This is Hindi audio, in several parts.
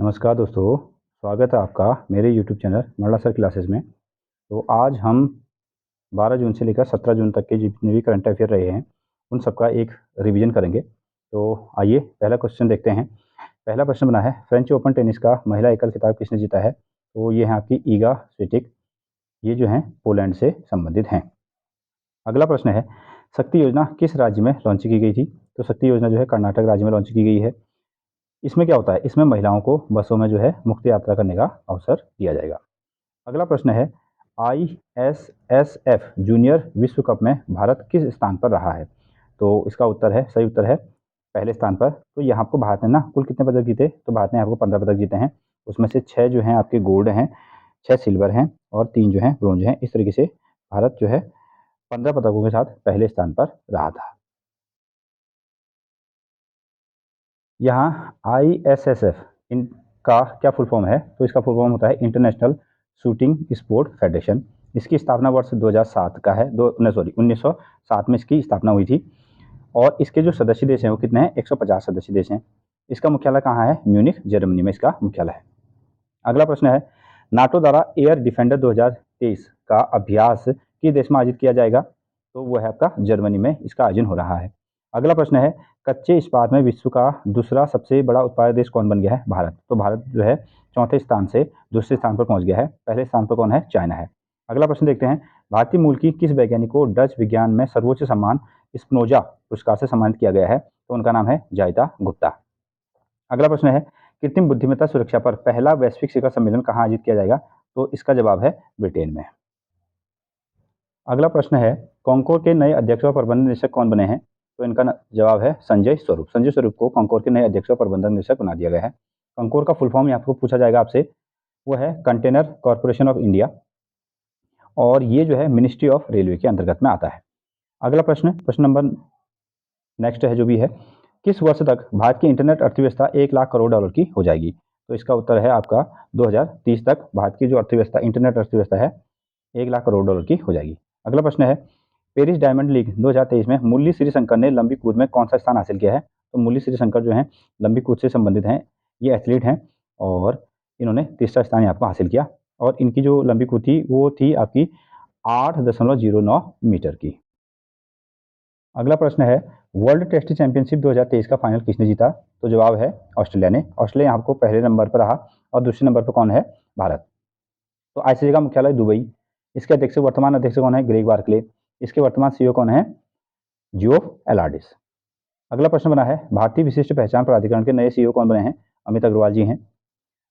नमस्कार दोस्तों, स्वागत है आपका मेरे यूट्यूब चैनल मरला सर क्लासेस में। तो आज हम 12 जून से लेकर 17 जून तक के जितने भी करंट अफेयर रहे हैं, उन सबका एक रिवीजन करेंगे। तो आइए पहला क्वेश्चन देखते हैं। पहला प्रश्न बना है, फ्रेंच ओपन टेनिस का महिला एकल खिताब किसने जीता है? तो ये है आपकी ईगा स्विटेक, ये जो हैं पोलैंड से संबंधित हैं। अगला प्रश्न है, शक्ति योजना किस राज्य में लॉन्च की गई थी? तो शक्ति योजना जो है कर्नाटक राज्य में लॉन्च की गई है। इसमें क्या होता है, इसमें महिलाओं को बसों में जो है मुफ्त यात्रा करने का अवसर दिया जाएगा। अगला प्रश्न है, ISSF जूनियर विश्व कप में भारत किस स्थान पर रहा है? तो इसका उत्तर है, सही उत्तर है पहले स्थान पर। तो यहाँ आपको भारत ने ना कुल कितने पदक जीते? तो भारत ने आपको 15 पदक जीते हैं। उसमें से 6 जो हैं आपके गोल्ड हैं, 6 सिल्वर हैं और 3 जो हैं ब्रोंज हैं। इस तरीके से भारत जो है 15 पदकों के साथ पहले स्थान पर रहा था। यहाँ ISSF इनका क्या फुल फॉर्म है? तो इसका फुल फॉर्म होता है इंटरनेशनल शूटिंग स्पोर्ट फेडरेशन। इसकी स्थापना वर्ष 2007 का है, 1907 में इसकी स्थापना हुई थी। और इसके जो सदस्य देश हैं वो कितने हैं? 150 सदस्य देश हैं। इसका मुख्यालय कहाँ है? म्यूनिख जर्मनी में इसका मुख्यालय है। अगला प्रश्न है, नाटो द्वारा एयर डिफेंडर 2023 का अभ्यास किस देश में आयोजित किया जाएगा? तो वो है आपका जर्मनी में इसका आयोजन हो रहा है। अगला प्रश्न है, कच्चे इस्पात में विश्व का दूसरा सबसे बड़ा उत्पादक देश कौन बन गया है? भारत। तो भारत जो है चौथे स्थान से दूसरे स्थान पर पहुंच गया है। पहले स्थान पर कौन है? चाइना है। अगला प्रश्न देखते हैं, भारतीय मूल की किस वैज्ञानिक को डच विज्ञान में सर्वोच्च सम्मान स्पिनोजा पुरस्कार से सम्मानित किया गया है? तो उनका नाम है जायता गुप्ता। अगला प्रश्न है, कृत्रिम बुद्धिमत्ता सुरक्षा पर पहला वैश्विक शिखर सम्मेलन कहाँ आयोजित किया जाएगा? तो इसका जवाब है ब्रिटेन में। अगला प्रश्न है, कॉन्कोर के नए अध्यक्ष और प्रबंध निदेशक कौन बने हैं? तो इनका जवाब है संजय स्वरूप। संजय स्वरूप को कॉन्कोर के नए अध्यक्ष और प्रबंधक निदेशक बना दिया गया है। कॉन्कोर का फुल फॉर्म यहाँ आपको पूछा जाएगा आपसे, वो है कंटेनर कॉरपोरेशन ऑफ इंडिया, और ये जो है मिनिस्ट्री ऑफ रेलवे के अंतर्गत में आता है। अगला प्रश्न, प्रश्न नंबर नेक्स्ट है जो भी है, किस वर्ष तक भारत की इंटरनेट अर्थव्यवस्था 1 लाख करोड़ डॉलर की हो जाएगी? तो इसका उत्तर है आपका 2030 तक भारत की जो अर्थव्यवस्था इंटरनेट अर्थव्यवस्था है 1 लाख करोड़ डॉलर की हो जाएगी। अगला प्रश्न है, पेरिस डायमंड लीग 2023 में मुरली श्रीशंकर ने लंबी कूद में कौन सा स्थान हासिल किया है? तो मुरली श्रीशंकर जो है लंबी कूद से संबंधित हैं, ये एथलीट हैं और इन्होंने तीसरा स्थान यहाँ पर हासिल किया। और इनकी जो लंबी कूद थी वो थी आपकी 8.09 मीटर की। अगला प्रश्न है, वर्ल्ड टेस्ट चैंपियनशिप 2023 का फाइनल किसने जीता? तो जवाब है ऑस्ट्रेलिया ने। ऑस्ट्रेलिया यहाँ को पहले नंबर पर रहा और दूसरे नंबर पर कौन है? भारत। तो आईसीसी का मुख्यालय दुबई। इसके अध्यक्ष वर्तमान अध्यक्ष कौन है? Greg Barclay. इसके वर्तमान सीईओ कौन है? जियोफ एलार्डिस। अगला प्रश्न बना है, भारतीय विशिष्ट पहचान प्राधिकरण के नए सीईओ कौन बने हैं? अमित अग्रवाल जी हैं।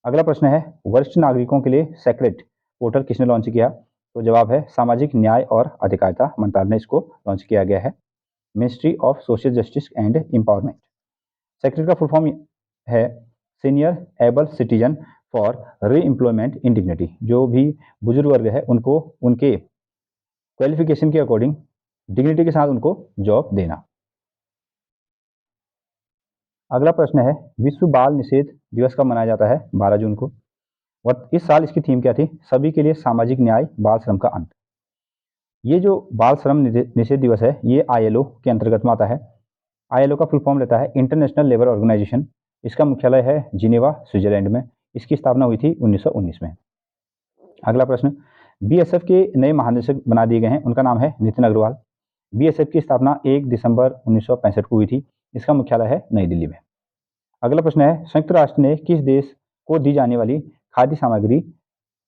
अगला प्रश्न है, वरिष्ठ नागरिकों के लिए सेक्रेट पोर्टल किसने लॉन्च किया? तो जवाब है सामाजिक न्याय और अधिकारिता मंत्रालय ने इसको लॉन्च किया गया है। Ministry of social justice and empowerment. Secretary का फुल फॉर्म है सीनियर एबल सिटीजन फॉर री एम्प्लॉयमेंट इन डिग्निटी। जो भी बुजुर्ग वर्ग है उनको उनके क्वालिफिकेशन के अकॉर्डिंग डिग्निटी के साथ उनको जॉब देना। अगला प्रश्न है, विश्व बाल निषेध दिवस कब मनाया जाता है? 12 जून को। और इस साल इसकी थीम क्या थी? सभी के लिए सामाजिक न्याय, बाल श्रम का अंत। ये जो बाल श्रम निषेध दिवस है ये ILO के अंतर्गत में आता है। ILO का फुल फॉर्म लेता है इंटरनेशनल लेबर ऑर्गेनाइजेशन। इसका मुख्यालय है जिनेवा स्विट्जरलैंड में। इसकी स्थापना हुई थी 1919 में। अगला प्रश्न, BSF के नए महानिदेशक बना दिए गए हैं, उनका नाम है नितिन अग्रवाल। BSF की स्थापना 1 दिसंबर 1965 को हुई थी। इसका मुख्यालय है नई दिल्ली में। अगला प्रश्न है, संयुक्त राष्ट्र ने किस देश को दी जाने वाली खाद्य सामग्री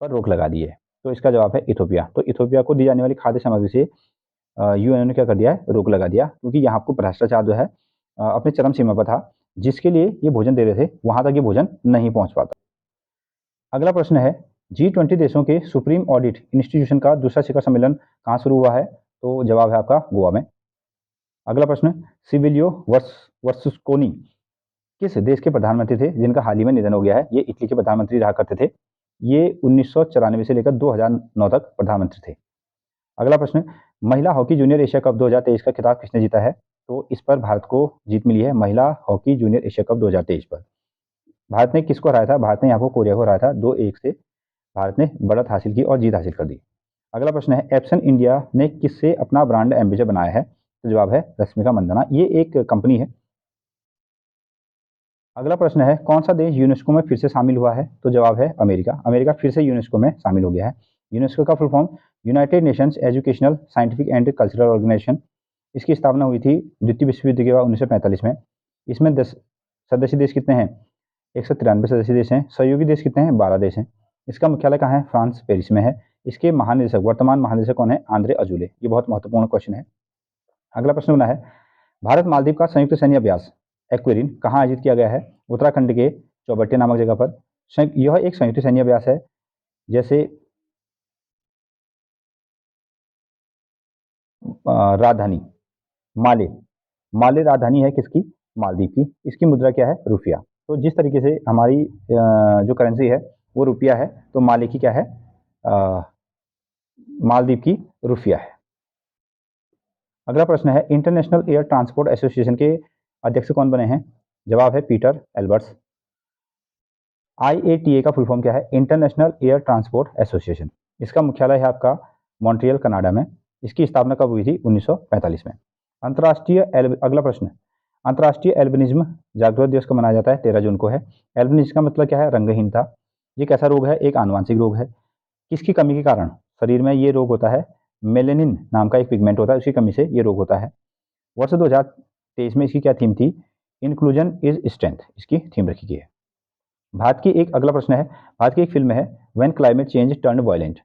पर रोक लगा दी है? तो इसका जवाब है इथोपिया। तो इथोपिया को दी जाने वाली खाद्य सामग्री से यूएनओ ने क्या कर दिया है? रोक लगा दिया, क्योंकि यहाँ आपको भ्रष्टाचार जो है अपने चरम सीमा पर था, जिसके लिए ये भोजन दे रहे थे वहां तक ये भोजन नहीं पहुंच पाता। अगला प्रश्न है, G20 देशों के सुप्रीम ऑडिट इंस्टीट्यूशन का दूसरा शिखर सम्मेलन कहाँ शुरू हुआ है? तो जवाब है आपका गोवा में। अगला प्रश्न, सिविलियो वर्सुस्कोनी किस देश के प्रधानमंत्री थे जिनका हाल ही में निधन हो गया है? ये इटली के प्रधानमंत्री रहा करते थे। ये 1994 से लेकर 2009 तक प्रधानमंत्री थे। अगला प्रश्न, महिला हॉकी जूनियर एशिया कप 2023 का खिताब किसने जीता है? तो इस पर भारत को जीत मिली है महिला हॉकी जूनियर एशिया कप 2023 पर। भारत ने किसको हराया था? भारत ने यहाँ को कोरिया को हराया था 2-1 से। भारत ने बढ़त हासिल की और जीत हासिल कर दी। अगला प्रश्न है, एप्सन इंडिया ने किससे अपना ब्रांड एम्बेसडर बनाया है? तो जवाब है रश्मिका मंदाना। ये एक कंपनी है अगला प्रश्न है, कौन सा देश यूनेस्को में फिर से शामिल हुआ है? तो जवाब है अमेरिका। अमेरिका फिर से यूनेस्को में शामिल हो गया है। यूनेस्को का full form united nations educational, scientific and cultural organisation. इसकी स्थापना हुई थी द्वितीय विश्व युद्ध के बाद 1945 में। इसमें 10 सदस्य देश कितने हैं? 193 सदस्य देश हैं। सहयोगी देश कितने हैं? 12 देश हैं। इसका मुख्यालय कहाँ है? फ्रांस, पेरिस में है। इसके महानिदेशक, वर्तमान महानिदेशक कौन है? आंद्रे अजूले। ये बहुत महत्वपूर्ण क्वेश्चन है। अगला प्रश्न बना है, भारत मालदीव का संयुक्त सैन्य अभ्यास एक्वेरिन कहाँ आयोजित किया गया है? उत्तराखंड के चौबट्टी नामक जगह पर। यह एक संयुक्त सैन्य अभ्यास है। जैसे राजधानी माले, माले राजधानी है किसकी? मालदीव की। इसकी मुद्रा क्या है? रुपया। तो जिस तरीके से हमारी जो करेंसी है वो रुपया है, तो माले की क्या है? मालदीव की रुपया है। अगला प्रश्न है, इंटरनेशनल एयर ट्रांसपोर्ट एसोसिएशन के अध्यक्ष कौन बने हैं? जवाब है पीटर एल्बर्ट्स। IATA का फुल फॉर्म क्या है? International air transport association. इसका मुख्यालय है आपका मॉन्ट्रियल, कनाडा में। इसकी स्थापना कब हुई थी? 1945 में। अगला प्रश्न, अंतर्राष्ट्रीय एल्बिनिज्म जागरूकता दिवस कब मनाया जाता है? 13 जून को है। एल्बिनिज्म का मतलब क्या है? रंगहीनता। ये कैसा रोग है? एक आनुवांशिक रोग है। किसकी कमी के कारण शरीर में ये रोग होता है? मेलेनिन नाम का एक पिगमेंट होता है, उसकी कमी से ये रोग होता है। वर्ष 2023 में इसकी क्या थीम थी? इंक्लूजन इज स्ट्रेंथ, इसकी थीम रखी गई है। अगला प्रश्न है, भारत की एक फिल्म है when climate change turned violent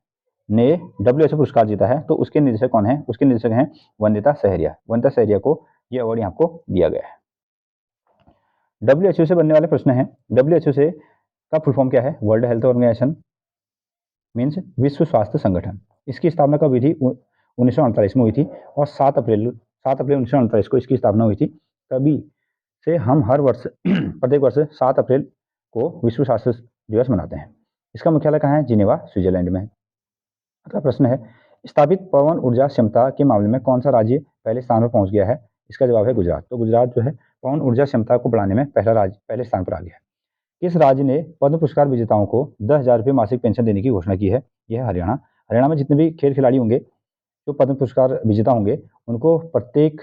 ने WHO पुरस्कार जीता है, तो उसके निर्देशक कौन है? उसके निर्देशक हैं वंदिता सहरिया। वंदिता सहरिया को ये अवार्ड यहाँ को दिया गया है। WHO से बनने वाले प्रश्न हैं। WHO से का फुल फॉर्म क्या है? वर्ल्ड हेल्थ ऑर्गेनाइजेशन, मीन्स विश्व स्वास्थ्य संगठन। इसकी स्थापना कब हुई थी? 1948 में हुई थी। और 7 अप्रैल 1948 को इसकी स्थापना हुई थी। तभी से हम हर वर्ष प्रत्येक वर्ष 7 अप्रैल को विश्व स्वास्थ्य दिवस मनाते हैं। इसका मुख्यालय कहाँ है? जिनेवा, स्विट्जरलैंड में है। अगला प्रश्न है, स्थापित पवन ऊर्जा क्षमता के मामले में कौन सा राज्य पहले स्थान पर पहुंच गया है? इसका जवाब है गुजरात। तो गुजरात जो है पवन ऊर्जा क्षमता को बढ़ाने में पहले स्थान पर आ गया है। किस राज्य ने पद्म पुरस्कार विजेताओं को 10,000 रुपये मासिक पेंशन देने की घोषणा की है? यह है हरियाणा। हरियाणा में जितने भी खेल खिलाड़ी होंगे जो पद्म पुरस्कार विजेता होंगे, उनको प्रत्येक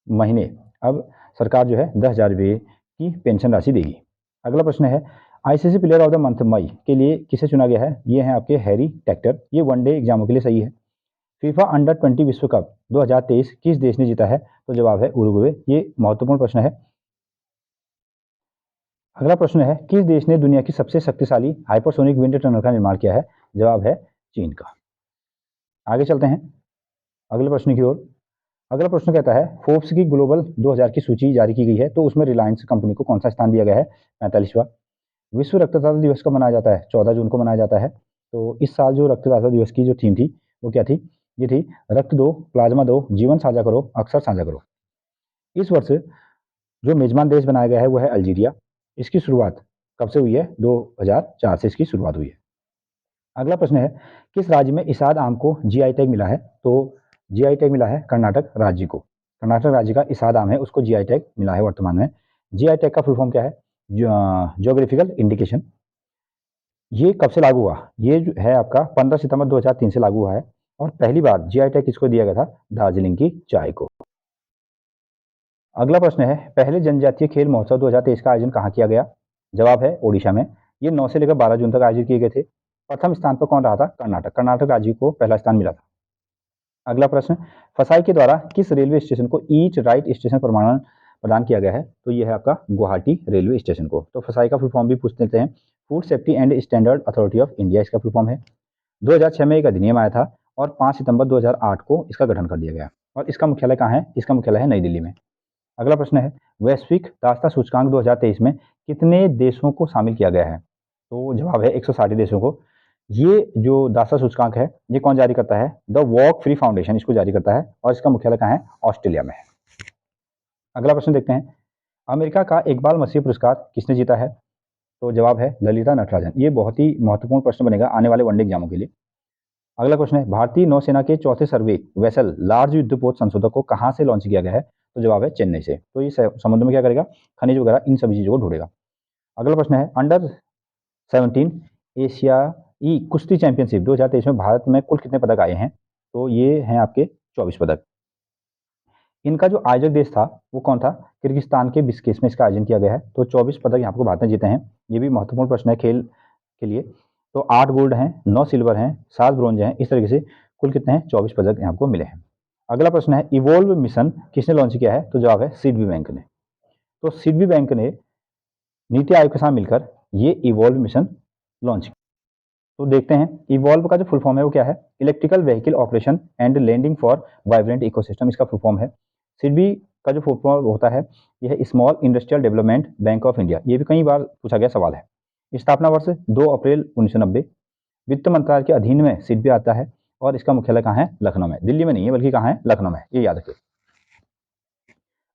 महीने अब सरकार जो है 10,000 रुपये की पेंशन राशि देगी। अगला प्रश्न है, ICC player of the month मई के लिए किसे चुना गया है? ये हैं आपके हैरी टेक्टर। ये वनडे एग्जामों के लिए सही है। फीफा अंडर 20 विश्व कप 2023 किस देश ने जीता है? तो जवाब है उरुग्वे। ये महत्वपूर्ण प्रश्न है। अगला प्रश्न है, किस देश ने दुनिया की सबसे शक्तिशाली हाइपरसोनिक विंड टनल का निर्माण किया है? जवाब है चीन का। आगे चलते हैं अगले प्रश्न की ओर। अगला प्रश्न कहता है, फोर्ब्स की ग्लोबल 2000 की सूची जारी की गई है, तो उसमें रिलायंस कंपनी को कौन सा स्थान दिया गया है? 45वां। विश्व रक्तदाता दिवस कब मनाया जाता है? 14 जून को मनाया जाता है। तो इस साल जो रक्तदाता दिवस की जो थीम थी वो क्या थी? ये थी रक्त दो, प्लाज्मा दो, जीवन साझा करो, अक्सर साझा करो। इस वर्ष जो मेजबान देश बनाया गया है वो है अल्जीरिया। इसकी शुरुआत कब से हुई है? 2004 से इसकी शुरुआत हुई है। अगला प्रश्न है, किस राज्य में इसाद आम को GI टैग मिला है? तो GI टैग मिला है कर्नाटक राज्य को। कर्नाटक राज्य का इसाद आम है, उसको GI टैग मिला है वर्तमान में। GI टैग का फुल फॉर्म क्या है? Geographical indication. ये कब से लागू हुआ? ये जो है आपका 15 सितंबर 2003 से लागू हुआ है। और पहली बार GI टैग किसको दिया गया था? दार्जिलिंग की चाय को। अगला प्रश्न है, पहले जनजातीय खेल महोत्सव 2023 का आयोजन कहाँ किया गया? जवाब है ओडिशा में। ये 9 से लेकर 12 जून तक आयोजित किए गए थे। प्रथम स्थान पर कौन रहा था? कर्नाटक। कर्नाटक राज्य को पहला स्थान मिला था। अगला प्रश्न, फसाई के द्वारा किस रेलवे स्टेशन को ईट राइट स्टेशन प्रमाणन प्रदान किया गया है? तो ये है आपका गुवाहाटी रेलवे स्टेशन को। तो फसाई का फुल फॉर्म भी पूछ लेते हैं। Food safety and standard authority of India इसका फुल फॉर्म है। 2006 में एक अधिनियम आया था और 5 सितंबर 2008 को इसका गठन कर दिया गया। और इसका मुख्यालय कहाँ है? इसका मुख्यालय है नई दिल्ली में। अगला प्रश्न है, वैश्विक दासता सूचकांक 2023 में कितने देशों को शामिल किया गया है? तो जवाब है 160 देशों को। ये जो दासता सूचकांक है ये कौन जारी करता है? द वॉक फ्री फाउंडेशन इसको जारी करता है। और इसका मुख्यालय कहाँ है? ऑस्ट्रेलिया में है। अगला प्रश्न देखते हैं, अमेरिका का इकबाल मसीह पुरस्कार किसने जीता है? तो जवाब है ललिता नटराजन। ये बहुत ही महत्वपूर्ण प्रश्न बनेगा आने वाले वनडे एग्जामों के लिए। अगला क्वेश्चन है, भारतीय नौसेना के चौथे सर्वे वेसल लार्ज युद्धपोत संशोधक को कहाँ से लॉन्च किया गया है? तो जवाब है चेन्नई से। तो ये समुद्र में क्या करेगा? खनिज वगैरह इन सभी चीज़ों को ढूंढेगा। अगला प्रश्न है, अंडर 17 एशियाई कुश्ती चैंपियनशिप 2023 में भारत में कुल कितने पदक आए हैं? तो ये हैं आपके 24 पदक। इनका जो आयोजक देश था वो कौन था? किर्गिस्तान के बिस्केश में इसका आयोजन किया गया है। तो 24 पदक यहाँ आपको भारत ने जीते हैं। ये भी महत्वपूर्ण प्रश्न है खेल के लिए। तो 8 गोल्ड हैं, 9 सिल्वर हैं, 7 ब्रॉन्ज हैं, इस तरीके से कुल कितने हैं? 24 पदक यहाँ आपको मिले हैं। अगला प्रश्न है इवोल्व मिशन किसने लॉन्च किया है? तो जवाब है सिडबी बैंक ने। तो सिडबी बैंक ने नीति आयोग के साथ मिलकर ये इवोल्व मिशन लॉन्च किया। तो देखते हैं इवॉल्व का जो फुल फॉर्म है वो क्या है? Electrical vehicle operation and landing for vibrant ecosystem, इसका फुल फॉर्म है। सिडबी का जो फुल फॉर्म होता है यह small industrial development bank of India. ये भी कई बार पूछा गया सवाल है। स्थापना वर्ष 2 अप्रैल 1990। वित्त मंत्रालय के अधीन में सिडबी आता है और इसका मुख्यालय कहाँ है? लखनऊ में। दिल्ली में नहीं है बल्कि कहाँ है? लखनऊ में, ये याद रखिए।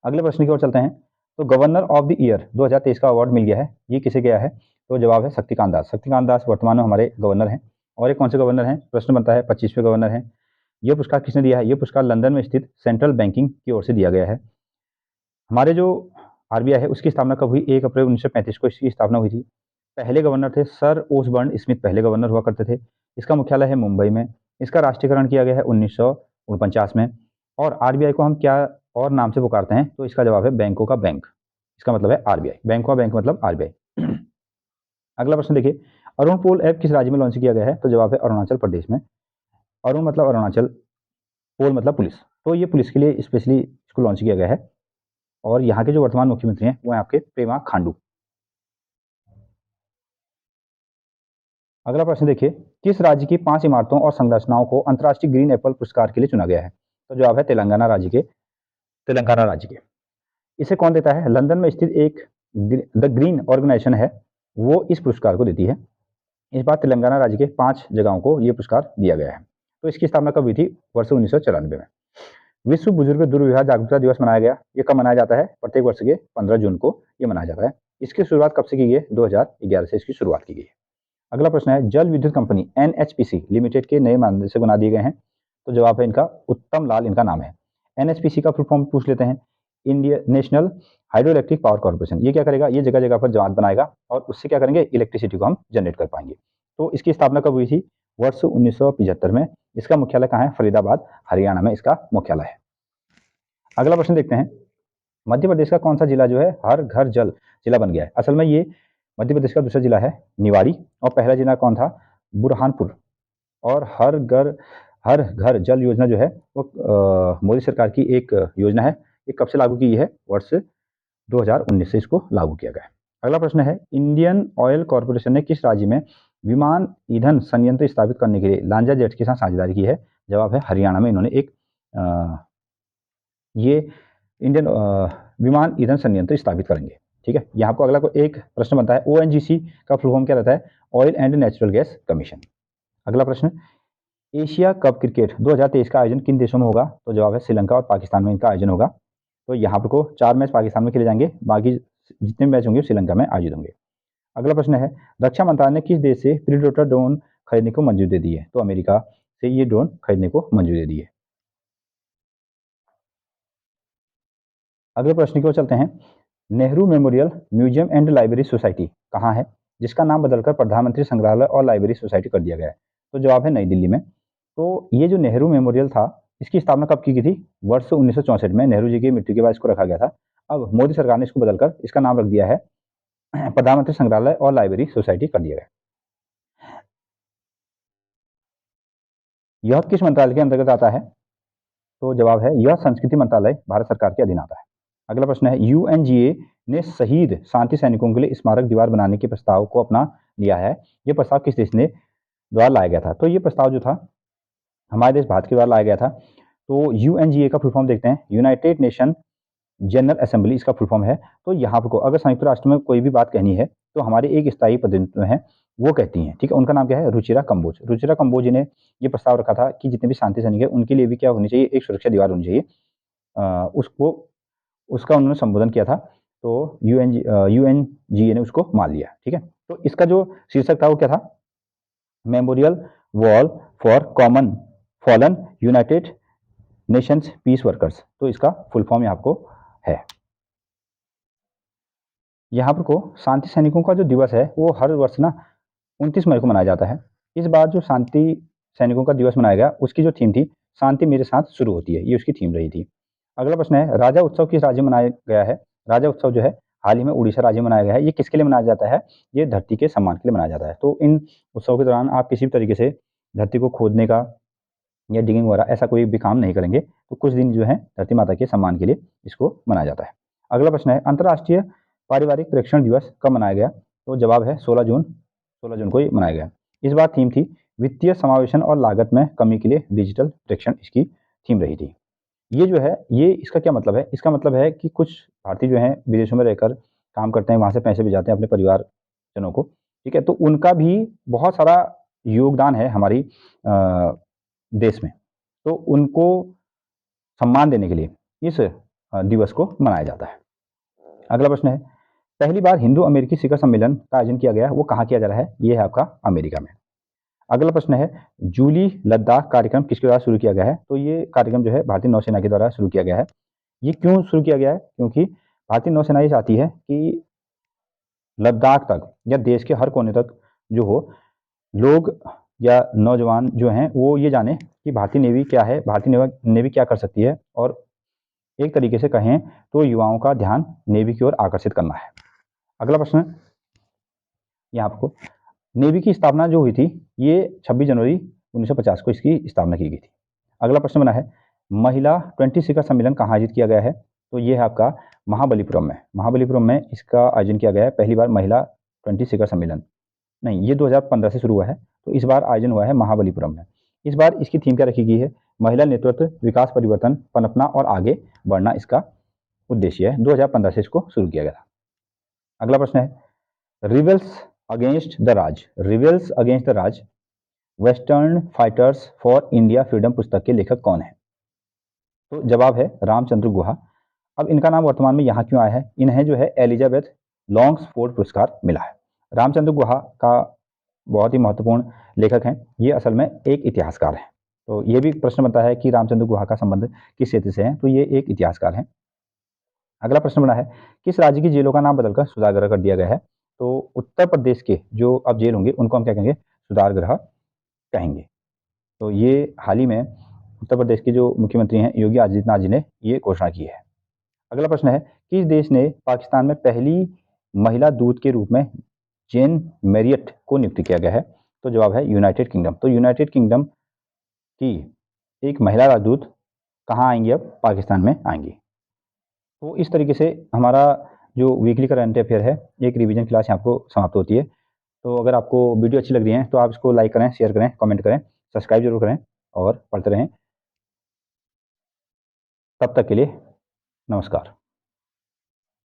अगले प्रश्न की ओर चलते हैं। तो गवर्नर ऑफ द ईयर 2023 का अवार्ड मिल गया है, ये किसे गया है? तो जवाब है शक्तिकांत दास। शक्तिकांत दास वर्तमान में हमारे गवर्नर हैं। और ये कौन से गवर्नर हैं? प्रश्न बनता है 25वें गवर्नर हैं। ये पुरस्कार किसने दिया है? ये पुरस्कार लंदन में स्थित सेंट्रल बैंकिंग की ओर से दिया गया है। हमारे जो आरबीआई है उसकी स्थापना कब हुई? 1 अप्रैल 1935 को इसकी स्थापना हुई थी। पहले गवर्नर थे सर ओसबर्न स्मिथ, पहले गवर्नर हुआ करते थे। इसका मुख्यालय है मुंबई में। इसका राष्ट्रीयकरण किया गया है 1949 में। और आरबीआई को हम क्या और नाम से पुकारते हैं? तो इसका जवाब है बैंकों का बैंक। इसका मतलब है आरबीआई। बैंक का बैंक मतलब आरबीआई। अगला प्रश्न देखिए, अरुण पोल ऐप किस राज्य में लॉन्च किया गया है? तो जवाब है अरुणाचल प्रदेश में। अरुण मतलब अरुणाचल, पोल मतलब पुलिस। तो ये पुलिस के लिए स्पेशली इसको लॉन्च किया गया है। और यहाँ के जो वर्तमान मुख्यमंत्री हैं वो हैं आपके पेमा खांडू। अगला प्रश्न देखिए, किस राज्य की 5 इमारतों और संरचनाओं को अंतर्राष्ट्रीय ग्रीन एप्पल पुरस्कार के लिए चुना गया है? तो जवाब है तेलंगाना राज्य के। तेलंगाना राज्य के। इसे कौन देता है? लंदन में स्थित एक द ग्रीन ऑर्गेनाइजेशन है, वो इस पुरस्कार को देती है। इस बार तेलंगाना राज्य के 5 जगहों को ये पुरस्कार दिया गया है। तो इसकी स्थापना कब हुई थी? वर्ष 1994 में। विश्व बुजुर्ग दुर्व्यवहार जागरूकता दिवस मनाया गया। ये कब मनाया जाता है? प्रत्येक वर्ष के 15 जून को ये मनाया जाता है। इसकी शुरुआत कब से की गई है? 2011 से इसकी शुरुआत की गई है। अगला प्रश्न है जल विद्युत कंपनी एनएचपीसी लिमिटेड के नए मानदंड बना दिए गए हैं। तो जवाब है इनका उत्तम लाल, इनका नाम है। एनएचपीसी का फुल फॉर्म पूछ लेते हैं, India national hydro electric power corporation. ये क्या करेगा? ये जगह जगह पर जमात बनाएगा और उससे क्या करेंगे? इलेक्ट्रिसिटी को हम जनरेट कर पाएंगे। तो इसकी स्थापना कब हुई थी? वर्ष 1975 में। इसका मुख्यालय कहाँ है? फरीदाबाद, हरियाणा में इसका मुख्यालय है। अगला प्रश्न देखते हैं, मध्य प्रदेश का कौन सा जिला जो है हर घर जल जिला बन गया है? असल में ये मध्य प्रदेश का दूसरा जिला है निवाड़ी, और पहला जिला कौन था? बुरहानपुर। और हर घर जल योजना जो है वो मोदी सरकार की एक योजना है। ये कब से लागू की है? वर्ष 2019 से इसको लागू किया गया है। अगला प्रश्न है, इंडियन ऑयल कॉर्पोरेशन ने किस राज्य में विमान ईंधन संयंत्र स्थापित करने के लिए लांजा जेट्स के साथ साझेदारी की है? जवाब है हरियाणा में इन्होंने एक ये इंडियन विमान ईंधन संयंत्र स्थापित करेंगे। ठीक है, यहाँ को अगला को एक प्रश्न बनता है, ओएनजीसी का फुल फॉर्म क्या रहता है? Oil and natural gas commission. अगला प्रश्न, एशिया कप क्रिकेट 2023 का आयोजन किन देशों में होगा? तो जवाब है श्रीलंका और पाकिस्तान में इनका आयोजन होगा। तो यहाँ पर को 4 मैच पाकिस्तान में खेले जाएंगे, बाकी जितने मैच होंगे श्रीलंका में आयोजित होंगे। अगला प्रश्न है, रक्षा मंत्रालय ने किस देश से प्रीडेटर ड्रोन खरीदने को मंजूरी दे दी है? तो अमेरिका से ये ड्रोन खरीदने को मंजूरी दे दी है। अगले प्रश्न की ओर चलते हैं, Nehru memorial museum and library society कहाँ है, जिसका नाम बदलकर प्रधानमंत्री संग्रहालय और लाइब्रेरी सोसाइटी कर दिया गया है? तो जवाब है नई दिल्ली में। तो ये जो नेहरू मेमोरियल था इसकी स्थापना कब की गई थी? वर्ष 1964 में। नेहरू जी की मृत्यु के बाद इसको रखा गया था। अब मोदी सरकार ने इसको बदलकर इसका नाम रख दिया है प्रधानमंत्री संग्रहालय और लाइब्रेरी सोसाइटी कर दिया गया। यह किस मंत्रालय के अंतर्गत आता है? तो जवाब है यह संस्कृति मंत्रालय भारत सरकार के अधीन आता है। अगला प्रश्न है, यूएनजीए ने शहीद शांति सैनिकों के लिए स्मारक दीवार बनाने के प्रस्ताव को अपना लिया है। ये प्रस्ताव किस देश ने द्वारा लाया गया था? तो ये प्रस्ताव जो था हमारे देश भारत के द्वारा लाया गया था। तो यूएनजीए का फुल फॉर्म देखते हैं, यूनाइटेड नेशन जनरल असेंबली इसका फुल फॉर्म है। तो यहाँ पर को अगर संयुक्त राष्ट्र में कोई भी बात कहनी है तो हमारे एक स्थायी प्रतिनिधि हैं वो कहती हैं। ठीक है, उनका नाम क्या है? रुचिरा कंबोज। रुचिरा कंबोज ने ये प्रस्ताव रखा था कि जितने भी शांति सैनिक है उनके लिए भी क्या होनी चाहिए? एक सुरक्षा दीवार होनी चाहिए। उसको उसका उन्होंने संबोधन किया था। तो यूएनजीए ने उसको मान लिया। ठीक है, तो इसका जो शीर्षक था वो क्या था? Memorial wall for common fallen united nations peace workers. तो इसका फुल फॉर्म यहाँ आपको है। यहाँ पर को शांति सैनिकों का जो दिवस है वो हर वर्ष ना 29 मई को मनाया जाता है। इस बार जो शांति सैनिकों का दिवस मनाया गया उसकी जो थीम थी, शांति मेरे साथ शुरू होती है, ये उसकी थीम रही थी। अगला प्रश्न है, राजा उत्सव किस राज्य में मनाया गया है? राजा उत्सव जो है हाल ही में उड़ीसा राज्य में मनाया गया है। ये किसके लिए मनाया जाता है? ये धरती के सम्मान के लिए मनाया जाता है। तो इन उत्सव के दौरान आप किसी भी तरीके से धरती को खोदने का या डिगिंग वगैरह ऐसा कोई भी काम नहीं करेंगे। तो कुछ दिन जो है धरती माता के सम्मान के लिए इसको मनाया जाता है। अगला प्रश्न है, अंतर्राष्ट्रीय पारिवारिक प्रेक्षण दिवस कब मनाया गया? तो जवाब है 16 जून को ही मनाया गया। इस बार थीम थी वित्तीय समावेशन और लागत में कमी के लिए डिजिटल प्रेक्षण, इसकी थीम रही थी। ये जो है, ये इसका क्या मतलब है? इसका मतलब है कि कुछ भारतीय जो हैं विदेशों में रहकर काम करते हैं, वहाँ से पैसे भेजाते हैं अपने परिवारजनों को, ठीक है? तो उनका भी बहुत सारा योगदान है हमारी देश में। तो उनको सम्मान देने के लिए इस दिवस को मनाया जाता है। अगला प्रश्न है, पहली बार हिंदू अमेरिकी शिखर सम्मेलन का आयोजन किया गया है, वो कहाँ किया जा रहा है? ये है आपका अमेरिका में। अगला प्रश्न है, जूली लद्दाख कार्यक्रम किसके द्वारा शुरू किया गया है? तो ये कार्यक्रम जो है भारतीय नौसेना के द्वारा शुरू किया गया है। ये क्यों शुरू किया गया है? क्योंकि भारतीय नौसेना ये चाहती है कि लद्दाख तक या देश के हर कोने तक जो हो, लोग या नौजवान जो हैं वो ये जाने कि भारतीय नेवी क्या है, भारतीय नेवी क्या कर सकती है, और एक तरीके से कहें तो युवाओं का ध्यान नेवी की ओर आकर्षित करना है। अगला प्रश्न यहाँ आपको, नेवी की स्थापना जो हुई थी ये 26 जनवरी 1950 को इसकी स्थापना की गई थी। अगला प्रश्न बना है, महिला 20 शिखर सम्मेलन कहाँ आयोजित किया गया है? तो ये है आपका महाबलीपुरम में। महाबलीपुरम में इसका आयोजन किया गया है पहली बार महिला 20 शिखर सम्मेलन। नहीं, ये 2015 से शुरू हुआ है, तो इस बार आयोजन हुआ है महाबलीपुरम में। इस बार इसकी थीम क्या रखी गई है? महिला नेतृत्व, विकास, परिवर्तन, पनपना और आगे बढ़ना इसका उद्देश्य है। 2015 से इसको शुरू किया गया था। अगला प्रश्न है, rebels against the Raj, rebels against the Raj western fighters for India freedom पुस्तक के लेखक कौन है? तो जवाब है रामचंद्र गुहा। अब इनका नाम वर्तमान में यहाँ क्यों आया है? इन्हें जो है एलिजाबेथ लॉन्ग्सफोर्ड पुरस्कार मिला है। रामचंद्र गुहा का बहुत ही महत्वपूर्ण लेखक हैं। ये असल में एक इतिहासकार हैं। तो ये भी प्रश्न बनता है कि रामचंद्र गुहा का संबंध किस क्षेत्र से है? तो ये एक इतिहासकार हैं। अगला प्रश्न बना है, किस राज्य की जेलों का नाम बदलकर सुधार कर दिया गया है? तो उत्तर प्रदेश के जो अब जेल होंगे उनको हम क्या कहेंगे? सुधार गृह कहेंगे। तो ये हाल ही में उत्तर प्रदेश के जो मुख्यमंत्री हैं योगी आदित्यनाथ जी ने ये घोषणा की है। अगला प्रश्न है, किस देश ने पाकिस्तान में पहली महिला दूत के रूप में जेन मैरियट को नियुक्त किया गया है? तो जवाब है यूनाइटेड किंगडम। तो यूनाइटेड किंगडम की एक महिला राजदूत कहाँ आएंगी? अब पाकिस्तान में आएंगी। तो इस तरीके से हमारा जो वीकली करंट अफेयर है, एक रिवीजन क्लास यहाँ आपको समाप्त होती है। तो अगर आपको वीडियो अच्छी लग रही है तो आप इसको लाइक करें, शेयर करें, कमेंट करें, सब्सक्राइब जरूर करें और पढ़ते रहें। तब तक के लिए नमस्कार।